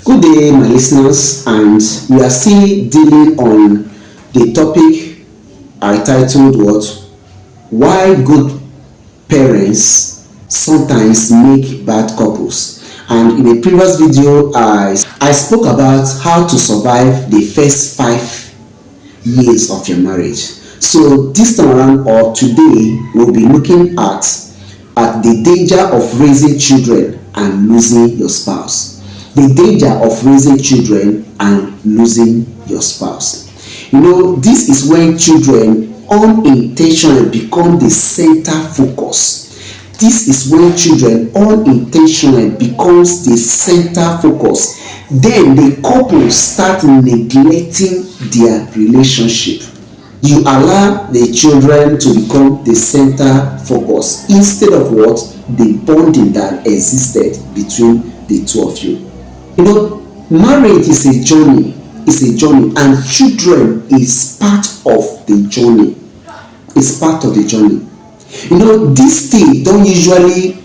Good day, my listeners, and we are still dealing on the topic I titled what? Why good parents sometimes make bad couples. And in a previous video, I spoke about how to survive the first 5 years of your marriage. So this time around, or today, we'll be looking at the danger of raising children and losing your spouse. The danger of raising children and losing your spouse. This is when children unintentionally become the center focus. This is when children unintentionally becomes the center focus. Then the couple start neglecting their relationship. You allow the children to become the center focus instead of what? The bonding that existed between the two of you. Marriage is a journey. It's a journey, and children is part of the journey. It's part of the journey. This thing don't usually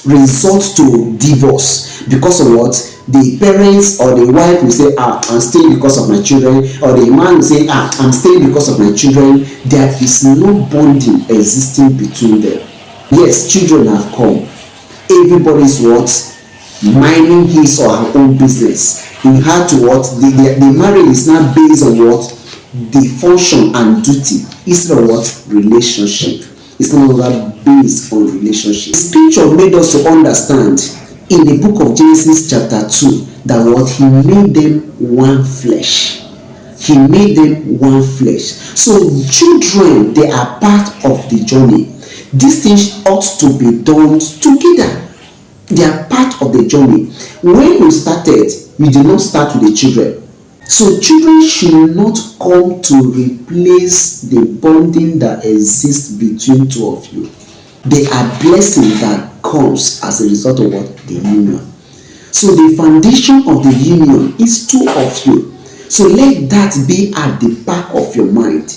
result to divorce because of what? The parents or the wife will say, I'm staying because of my children, or the man will say, I'm staying because of my children. There is no bonding existing between them. Yes, children have come. Everybody's what? Minding his or her own business. You have to what? The marriage is now based on what? The function and duty instead of what? Relationship. It's no longer based on relationship. Scripture made us to understand in the book of Genesis chapter 2 that what? He made them one flesh. He made them one flesh. So children, they are part of the journey. These things ought to be done together. They are part of the journey. When you started, you did not start with the children. So children should not come to replace the bonding that exists between two of you. They are blessing that comes as a result of what? The union. So the foundation of the union is two of you. So let that be at the back of your mind.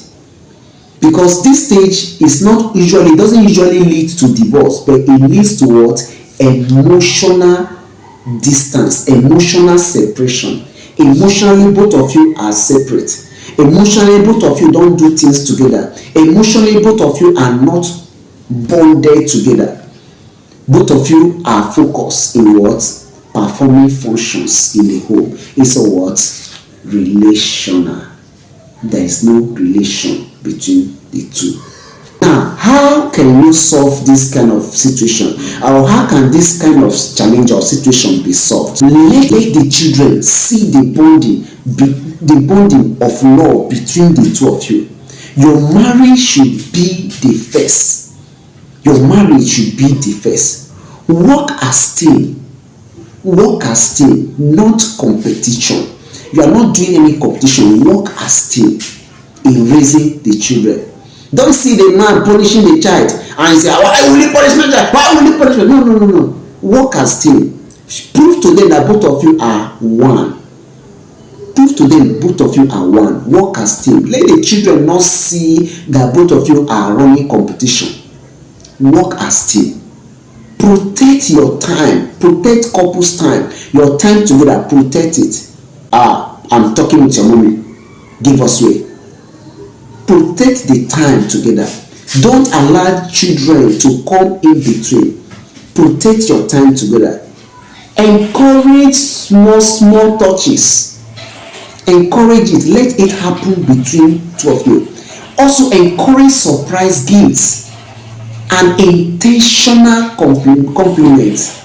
Because this stage doesn't usually lead to divorce, but it leads to what? Emotional distance, emotional separation. Emotionally, both of you are separate. Emotionally, both of you don't do things together. Emotionally, both of you are not bonded together. Both of you are focused in what? Performing functions in the home. It's a what? Relational. There is no relation between the two. Now, how can you solve this kind of situation, or how can this kind of challenge or situation be solved? Let the children see the bonding of love between the two of you. Your marriage should be the first. Your marriage should be the first. Work as team. Work as team, not competition. You are not doing any competition. Work as team in raising the children. Don't see the man punishing the child and say, why will he punish my child? Why will he punish me? No. Work as team. Prove to them that both of you are one. Prove to them both of you are one. Work as team. Let the children not see that both of you are running competition. Work as team. Protect your time. Protect couples' time. Your time together. Protect it. I'm talking with your mommy. Give us way. Protect the time together. Don't allow children to come in between. Protect your time together. Encourage small touches. Encourage it. Let it happen between two of you. Also encourage surprise gifts and intentional compliments.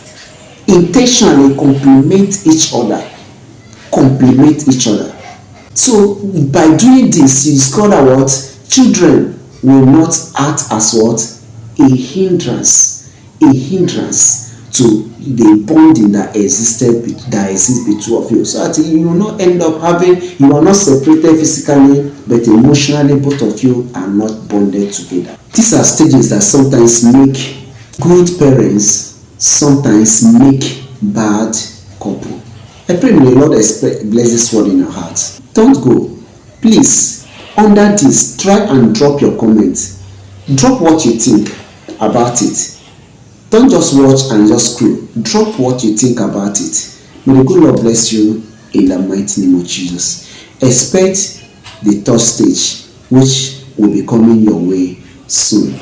Intentionally compliment each other. Compliment each other. So by doing this, you discover what? Children will not act as what? A hindrance to the bonding that exists between two of you. So that you will not end up you are not separated physically, but emotionally both of you are not bonded together. These are stages that sometimes make good parents, sometimes make bad couple. I pray may the Lord bless this word in your heart. Don't go. Please, under this, try and drop your comments. Drop what you think about it. Don't just watch and just scroll. Drop what you think about it. May the good Lord bless you in the mighty name of Jesus. Expect the third stage, which will be coming your way soon.